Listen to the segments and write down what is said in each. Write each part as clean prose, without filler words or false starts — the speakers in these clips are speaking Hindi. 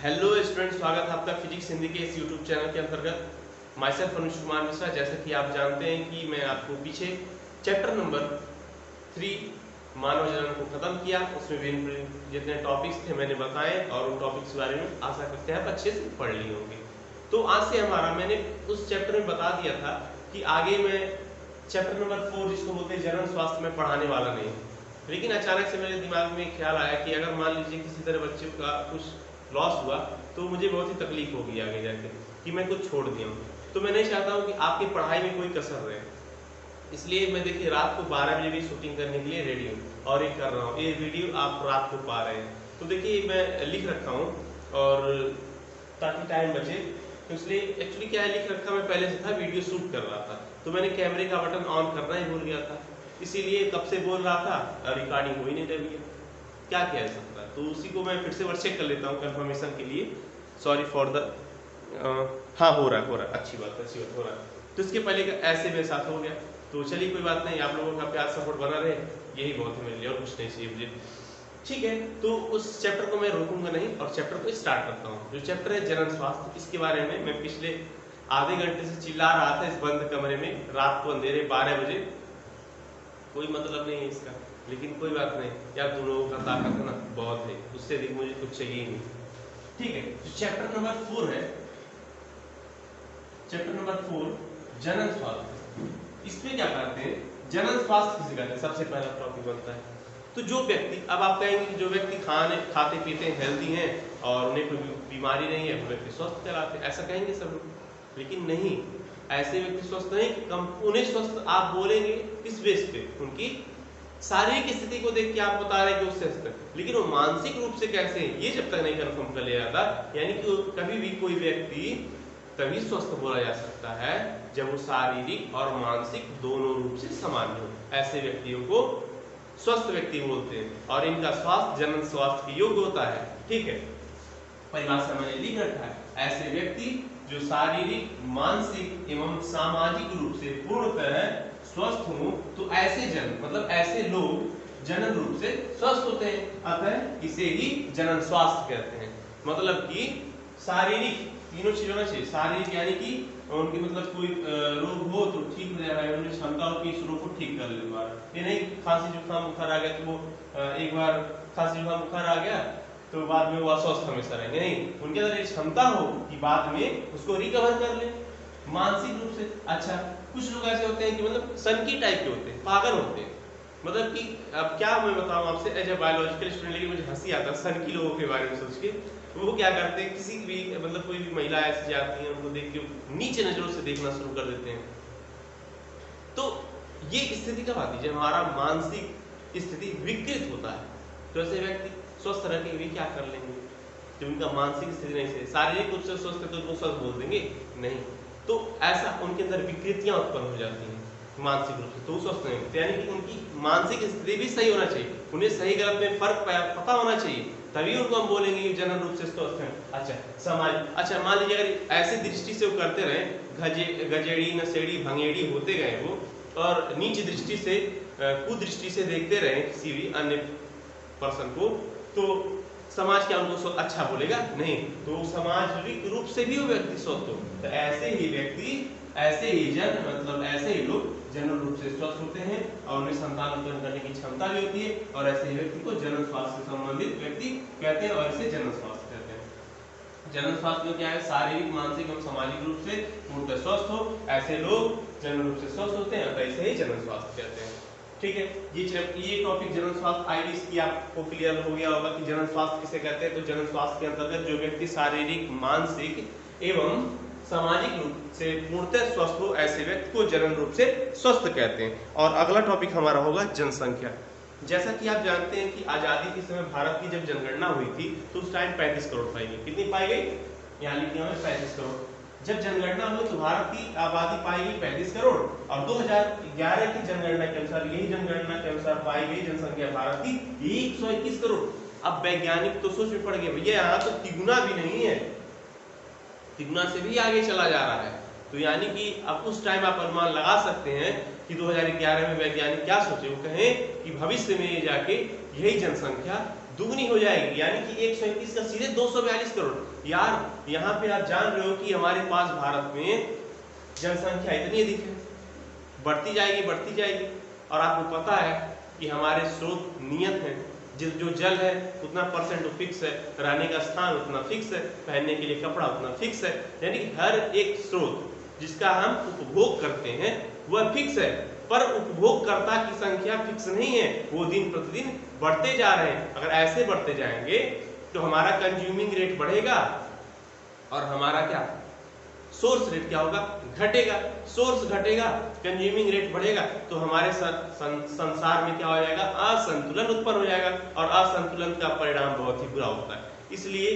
हेलो स्टूडेंट, स्वागत है आपका फिजिक्स हिंदी के इस यूट्यूब चैनल के अंतर्गत। My self Anuj Kumar Mishra. जैसा कि आप जानते हैं कि मैं आपको पीछे चैप्टर नंबर 3 मानव जनन को खत्म किया। उसमें विभिन्न जितने टॉपिक्स थे मैंने बताए और उन टॉपिक्स के बारे में आशा करते हैं आप अच्छे से पढ़ लिए होंगे। तो आज से मैंने उस चैप्टर में बता दिया था कि आगे मैं चैप्टर नंबर 4 जिसको बोलते हैं जनन स्वास्थ्य में पढ़ाने वाला नहीं। लेकिन अचानक से मेरे दिमाग में ख्याल आया कि अगर मान लीजिए किसी तरह बच्चे का कुछ लॉस हुआ तो मुझे बहुत ही तकलीफ होगी आगे जाके कि मैं कुछ छोड़ दिया हूँ। तो मैं नहीं चाहता हूँ कि आपकी पढ़ाई में कोई कसर रहे, इसलिए मैं देखिए रात को 12 बजे भी शूटिंग करने के लिए रेडी हूँ और ये कर रहा हूँ। ये वीडियो आप रात को पा रहे हैं तो देखिए मैं लिख रखा हूँ और ताकि टाइम बचे। तो इसलिए एक्चुअली क्या है, लिख रखा मैं पहले से था, वीडियो शूट कर रहा था तो मैंने कैमरे का बटन ऑन करना ही भूल गया था, इसीलिए कब से बोल रहा था रिकॉर्डिंग हो ही नहीं रही है। क्या किया जा सकता है, तो उसी को मैं फिर से वर्क चेक कर लेता हूँ कंफर्मेशन के लिए। सॉरी फॉर द हाँ हो रहा है, अच्छी बात हो रहा है। तो इसके पहले ऐसे मेरे साथ हो गया, तो चलिए कोई बात नहीं, आप लोगों का प्यार सपोर्ट बना रहे, यही बहुत है मेरे लिए और कुछ नहीं चाहिए मुझे। ठीक है, तो उस चैप्टर को मैं रोकूंगा नहीं और चैप्टर को स्टार्ट करता हूँ। जो चैप्टर है जनन स्वास्थ्य, इसके बारे में मैं पिछले आधे घंटे से चिल्ला रहा था इस बंद कमरे में, रात को अंधेरे 12 बजे। कोई मतलब नहीं है इसका, लेकिन कोई बात नहीं यार, तुम लोगों का ताकत है ना बहुत है, उससे अधिक मुझे कुछ चाहिए ही नहीं। ठीक है, तो चैप्टर नंबर 4 है, चैप्टर नंबर 4 जनन स्वास्थ्य। इसमें क्या करते हैं, जनन स्वास्थ्य किसे कहते हैं, सबसे पहला टॉपिक बनता है। तो जो व्यक्ति, अब आप कहेंगे कि जो व्यक्ति खाते पीते हैं, हेल्दी हैं और उन्हें कोई बीमारी नहीं है, वो व्यक्ति स्वस्थ कहलाते हैं, ऐसा कहेंगे सब लोग। लेकिन नहीं, ऐसे व्यक्ति स्वस्थ नहीं, कम उन्हें स्वस्थ आप बोलेंगे किस बेस पे, उनकी शारीरिक स्थिति को देख के आप बता रहे हैं कि वो स्वस्थ है, लेकिन वो मानसिक रूप से कैसे है ये जब तक नहीं कंफर्म कर लिया जाता, यानी कि कभी भी कोई व्यक्ति तभी स्वस्थ बोला जा सकता है जब वो शारीरिक और मानसिक दोनों रूप से सामान्य हो। ऐसे व्यक्तियों को स्वस्थ व्यक्ति बोलते हैं और इनका स्वास्थ्य जनन स्वास्थ्य के योग्य होता है। ठीक है, परिभाषा मैंने लिख रखा है, ऐसे व्यक्ति जो शारीरिक, मानसिक एवं सामाजिक रूप से पूर्णतः स्वस्थ हो, तो ऐसे जन मतलब ऐसे लोग जनन रूप से स्वस्थ होते हैं, अतः इसे ही जनन स्वास्थ्य कहते हैं। मतलब कि शारीरिक तीनों चीज होना चाहिए, शारीरिक यानी कि उनकी मतलब कोई रोग हो तो ठीक हो जाएगा, उनकी क्षमता हो कि इस रोग को ठीक कर ले दोबारा। ये नहीं खांसी जुकाम बुखार आ गया तो वो एक बार खांसी जुकाम बुखार आ गया तो बाद में वो अस्वस्थ हमेशा रहेंगे, नहीं, उनके अंदर एक क्षमता हो कि बाद में उसको रिकवर कर ले मानसिक रूप से। अच्छा, कुछ लोग ऐसे होते हैं कि मतलब सनकी टाइप के होते हैं, पागल होते हैं, मतलब कि अब क्या मैं बताऊं आपसे एज ए बायोलॉजिकल स्टूडेंट, लेकिन मुझे हंसी आता है सनकी लोगों के बारे में सोच के। वो क्या करते हैं, किसी भी मतलब कोई भी महिला ऐसी जाती है उनको देख के नीचे नजरों से देखना शुरू कर देते हैं। तो ये स्थिति कब आती है, जब हमारा मानसिक स्थिति विकृत होता है। तो ऐसे व्यक्ति स्वस्थ रह के भी क्या कर लेंगे, जब उनका मानसिक स्थिति नहीं से, शारीरिक रूप से स्वस्थ है तो उनको स्वस्थ बोल देंगे नहीं, तो ऐसा उनके अंदर विकृतियां उत्पन्न हो जाती हैं मानसिक रूप से, तो स्वस्थ नहीं होते। यानी कि उनकी मानसिक स्थिति भी सही होना चाहिए, उन्हें सही गलत में फर्क पता होना चाहिए, तभी उनको हम बोलेंगे कि जनन रूप से स्वस्थ हैं। अच्छा, समाज, अच्छा मान लीजिए अगर ऐसी दृष्टि से वो करते रहे, गजेड़ी नशेड़ी भंगेड़ी होते गए वो, और नीच दृष्टि से कुदृष्टि से देखते रहे किसी भी अन्य पर्सन को, तो समाज क्या उनको अच्छा बोलेगा, नहीं, तो सामाजिक रूप से भी वो व्यक्ति स्वस्थ हो। तो ऐसे ही व्यक्ति, ऐसे ही जन मतलब ऐसे ही लोग जनन रूप से स्वस्थ होते हैं और उन्हें संतान उत्पन्न करने की क्षमता भी होती है, और ऐसे ही व्यक्ति को जनन स्वास्थ्य से संबंधित व्यक्ति कहते हैं और इसे जनन स्वास्थ्य कहते हैं। जनन स्वास्थ्य में क्या है, शारीरिक, मानसिक एवं सामाजिक रूप से पूर्णतः स्वस्थ हो, ऐसे लोग जनन रूप से स्वस्थ होते हैं और ऐसे ही जनन स्वास्थ्य कहते हैं। ठीक है, ये टॉपिक जनन स्वास्थ्य आईडी की आपको क्लियर हो गया होगा कि जनन स्वास्थ्य किसे कहते हैं। तो जनन स्वास्थ्य के अंतर्गत जो व्यक्ति शारीरिक, मानसिक एवं सामाजिक रूप से पूर्णतः स्वस्थ हो, ऐसे व्यक्ति को जनन रूप से स्वस्थ कहते हैं। और अगला टॉपिक हमारा होगा जनसंख्या। जैसा कि आप जानते हैं कि आजादी के समय भारत की जब जनगणना हुई थी तो उस टाइम 35 करोड़ पाई गई। कितनी पाई गई, यहाँ लिखिए हमें 35 करोड़। जब जनगणना हुई तो भारत की आबादी पाई गई 35 करोड़ और 2011 की जनगणना के अनुसार, यही जनगणना के अनुसार पाई गई जनसंख्या भारत की 121 करोड़। अब वैज्ञानिक तो सोच में पड़ गए, भैया यहाँ तो तिगुना भी नहीं है, तिगुना से भी आगे चला जा रहा है। तो यानी कि अब उस टाइम आप अनुमान लगा सकते हैं कि 2011 में वैज्ञानिक क्या सोचे, वो कहें कि भविष्य में जाके यही जनसंख्या दुगनी हो जाएगी, यानी कि 121 का सीधे 242 करोड़। यार यहाँ पे आप जान रहे हो कि हमारे पास भारत में जनसंख्या इतनी अधिक है, बढ़ती जाएगी बढ़ती जाएगी। और आपको पता है कि हमारे स्रोत नियत हैं, जो जल है उतना परसेंट फिक्स है, रहने का स्थान उतना फिक्स है, पहनने के लिए कपड़ा उतना फिक्स है, यानी कि हर एक स्रोत जिसका हम उपभोग करते हैं वह फिक्स है। पर उपभोगकर्ता की संख्या फिक्स नहीं है, वो दिन प्रतिदिन बढ़ते जा रहे हैं। अगर ऐसे बढ़ते जाएंगे तो हमारा कंज्यूमिंग रेट बढ़ेगा और हमारा क्या सोर्स रेट क्या होगा, घटेगा। सोर्स घटेगा, कंज्यूमिंग रेट बढ़ेगा, तो हमारे संसार में क्या हो जाएगा, असंतुलन उत्पन्न हो जाएगा। और असंतुलन का परिणाम बहुत ही बुरा होता है। इसलिए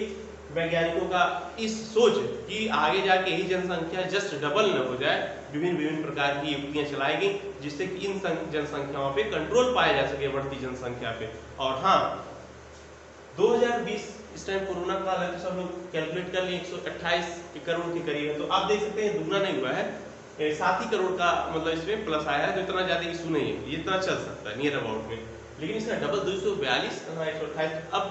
वैज्ञानिकों का इस सोच कि आगे जाके ही जनसंख्या जस्ट डबल न हो जाए, विभिन्न विभिन्न प्रकार की युक्तियां चलाई गई जिससे कि इन जनसंख्याओं पे कंट्रोल पाया जा सके, बढ़ती जनसंख्या पे। और हाँ, 2020 इस टाइम कोरोना काल है तो सब लोग कैलकुलेट कर लिए 128 करोड़ के करीब है। तो आप देख सकते हैं दुगना नहीं हुआ है, 7 ही करोड़ का मतलब इसमें प्लस आया है, तो इतना ज्यादा इशू नहीं है, ये इतना चल सकता है नियर अबाउट में। लेकिन इसका डबल 242 128 अब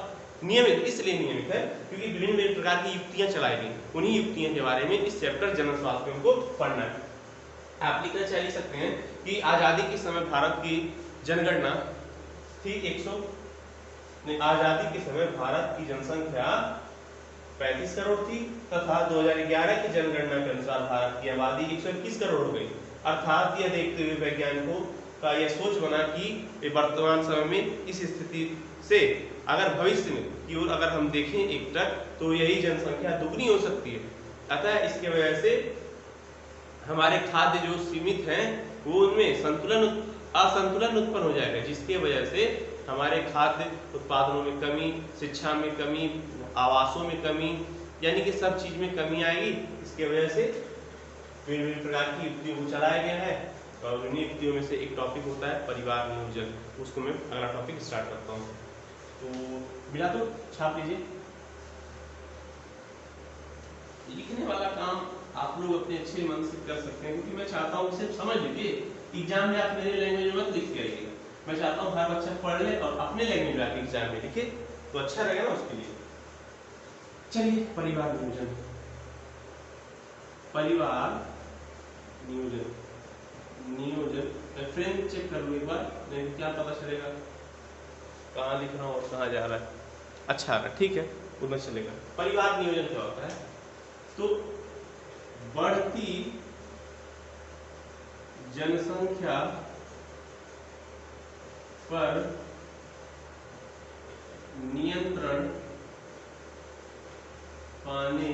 नियमित इसलिए नियमित है क्योंकि विभिन्न विभिन्न प्रकार की युक्तियां चलाई गई। उन्हीं युक्तियों के बारे में इस चैप्टर जनन स्वास्थ्य में हमको पढ़ना है। आप लिखना चाह सकते हैं कि आजादी के समय भारत की जनगणना थी आजादी के समय भारत की जनसंख्या 35 करोड़ थी तथा 2011 की जनगणना के अनुसार भारत की आबादी 121 करोड़ हो गई। अर्थात यह देखते हुए वैज्ञानिकों का यह सोच बना कि वर्तमान समय में इस स्थिति से अगर भविष्य में की ओर अगर हम देखें एकटक तो यही जनसंख्या दुगनी हो सकती है। अतः इसके वजह से हमारे खाद्य जो सीमित हैं वो उनमें असंतुलन उत्पन्न हो जाएगा, जिसके वजह से हमारे खाद्य उत्पादनों में कमी, शिक्षा में कमी, आवासों में कमी, यानी कि सब चीज में कमी आएगी। इसके वजह से विभिन्न प्रकार की युक्तियों को चलाया गया है और उन्हीं युक्तियों में से एक टॉपिक होता है परिवार नियोजन। उसको मैं अगला टॉपिक स्टार्ट करता हूँ। तो मिला तो छाप लीजिए। लिखने वाला काम आप लोग अपने अच्छे मन से कर सकते हैं, क्योंकि मैं चाहता हूँ सिर्फ समझ लीजिए, एग्जाम में आप मेरे लैंग्वेज में मत लिख के आइएगा। मैं चाहता हूँ हर बच्चा पढ़ ले और अपने लैंग्वेज में आके एग्जाम में लिखे तो अच्छा रहेगा ना उसके लिए। चलिए, परिवार नियोजन। परिवार नियोजन मैं फ्रेम चेक कर लूँ एक बार, नहीं क्या पता चलेगा कहाँ लिख रहा हूँ और कहाँ जा रहा है। अच्छा आ रहा है, ठीक है, उतना चलेगा। परिवार नियोजन क्या होता है, तो बढ़ती जनसंख्या पर नियंत्रण पाने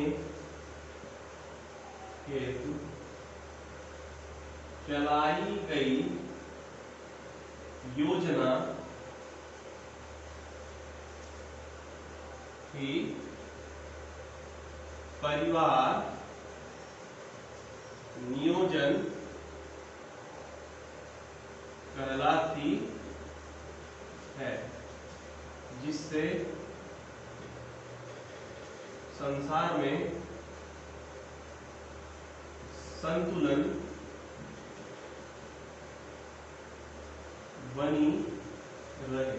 हेतु चलाई गई योजना ही परिवार नियोजन कहलाती है, जिससे संसार में संतुलन बनी रहे।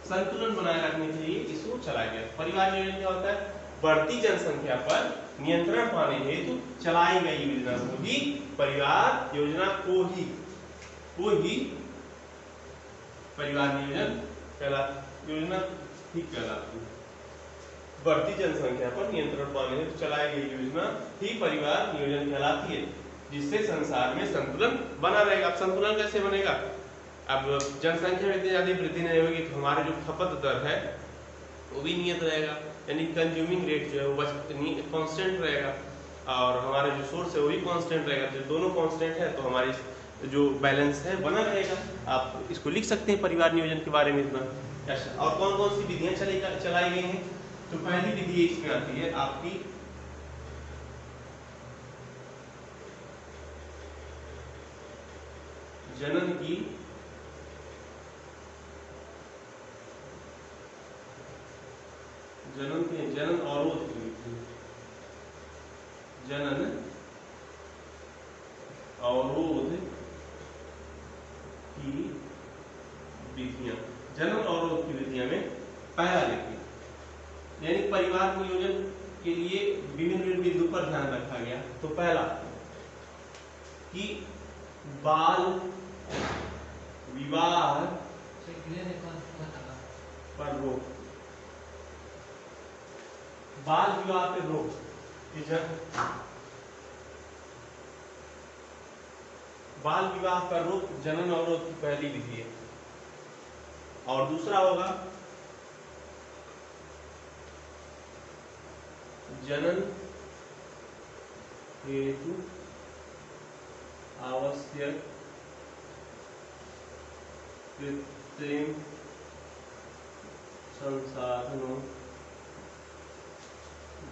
संतुलन बनाए रखने के लिए इसको चलाया गया। परिवार नियोजन क्या होता है, बढ़ती जनसंख्या पर नियंत्रण पाने हेतु चलाई गई योजना को ही परिवार योजना को ही परिवार नियोजन योजना ठीक कहलाती है। बढ़ती जनसंख्या पर नियंत्रण पाने हेतु चलाई गई योजना ही परिवार नियोजन कहलाती है, जिससे संसार में संतुलन बना रहेगा। अब संतुलन कैसे बनेगा, अब जनसंख्या में इतनी ज्यादा वृद्धि नहीं होगी तो हमारा जो खपत दर है वो भी नियत रहेगा, यानी कंज्यूमिंग रेट जो है वो कांस्टेंट रहेगा और हमारा जो सोर्स है वो भी कांस्टेंट रहेगा। जब दोनों कांस्टेंट है तो हमारी जो बैलेंस है बना रहेगा। आप इसको लिख सकते हैं परिवार नियोजन के बारे में इतना। अच्छा, और कौन कौन सी विधियां चलाई गई हैं, तो पहली विधि इसमें आती है आपकी जनन की जनन अवरोध की विधि। जनन अवरोध की विधियां। जनन अवरोध की विधियां में पहला देखिए, यानी परिवार नियोजन के लिए विभिन्न बिंदु पर ध्यान रखा गया। तो पहला कि बाल विवाह पर रोक, बाल विवाह पर रोक, बाल विवाह पर रोक जनन अवरोध की पहली विधि है। और दूसरा होगा जनन हेतु आवश्यक कृत्रिम संसाधनों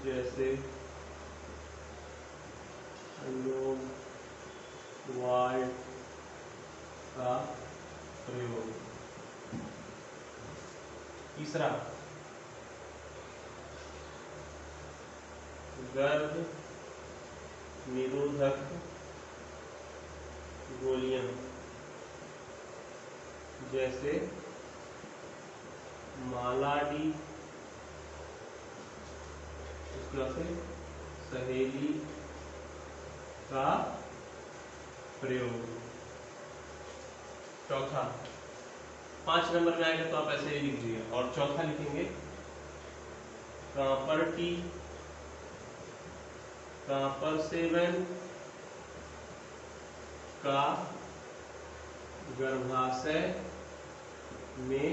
जैसे अंडों वाल्व का प्रयोग। तीसरा गर्भ निरोधक गोलियां जैसे मालाडी, सहेली का प्रयोग। चौथा 5 नंबर में आएगा तो आप ऐसे ही लिख दीजिए। और चौथा लिखेंगे प्रॉपर्टी प्रॉपर सेवन का गर्भाशय में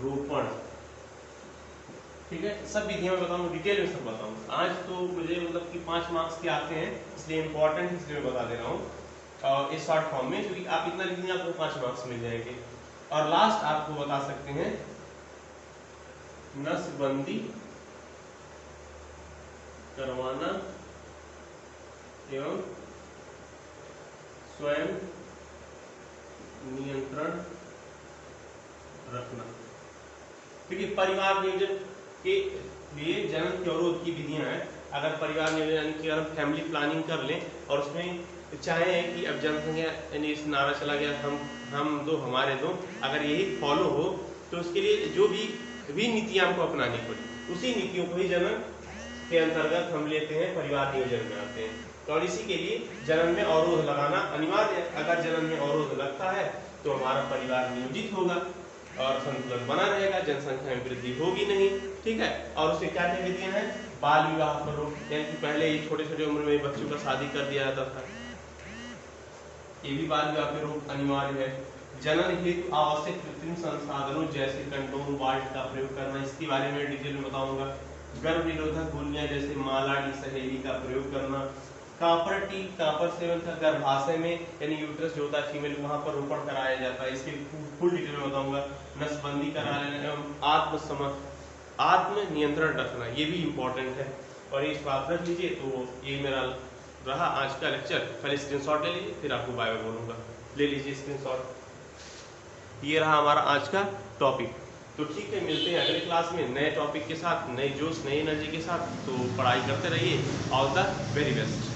रोपण। ठीक है, सब विधियां बताऊंगा, डिटेल में सब बताऊंगा। आज तो मुझे मतलब कि 5 मार्क्स के आते हैं, इसलिए इंपॉर्टेंट इसलिए बता दे रहा हूँ और इस शॉर्ट फॉर्म में, क्योंकि आप इतना लिखेंगे आपको 5 मार्क्स मिल जाएंगे। और लास्ट आपको बता सकते हैं नसबंदी करवाना एवं स्वयं नियंत्रण रखना। ठीक है, परिवार नियोजन के लिए जनन के अवरोध की विधियां हैं। अगर परिवार नियोजन यानी कि अगर हम फैमिली प्लानिंग कर लें और उसमें चाहे कि अब जनसंख्या यानी इस नारा चला गया हम दो हमारे दो, अगर यही फॉलो हो तो उसके लिए जो भी नीतियां हमको अपनानी पड़ी, उसी नीतियों को ही जनन के अंतर्गत हम लेते हैं, परिवार नियोजन में आते हैं। तो और इसी के लिए जनन में अवरोध लगाना अनिवार्य है। अगर जनन में अवरोध लगता है तो हमारा परिवार नियोजित होगा और संतुलन बना रहेगा, जनसंख्या में वृद्धि होगी नहीं। ठीक है, और उसके क्या क्या विधियां हैं? बाल विवाह पर रोक, यानी कि पहले ही छोटे छोटे उम्र में बच्चों का शादी कर दिया जाता था, ये भी बाल विवाह पर रोक अनिवार्य है। जनन हेतु आवश्यक कृत्रिम संसाधनों जैसे कंडोम वाल्व का प्रयोग करना, इसके बारे में डिटेल में बताऊंगा। गर्भ निरोधक गोलियां जैसे मालाडी, सहेली का प्रयोग करना। कापर टी, कापर सेवन का गर्भाशय में यानी यूट्रस जो होता है फीमेल, वहां पर रोपण कराया जाता है, इसके फुल डिटेल में बताऊंगा। नसबंदी करा लेना एवं आत्म नियंत्रण रखना, ये भी इंपॉर्टेंट है और इस बात रख लीजिए। तो ये मेरा रहा आज का लेक्चर। पहले स्क्रीनशॉट ले लीजिए, फिर आपको बाय बाय बोलूंगा। ले लीजिए स्क्रीनशॉट। ये रहा हमारा आज का टॉपिक। तो ठीक है, मिलते हैं अगले क्लास में नए टॉपिक के साथ, नए जोश नई एनर्जी के साथ। तो पढ़ाई करते रहिए। All the very best.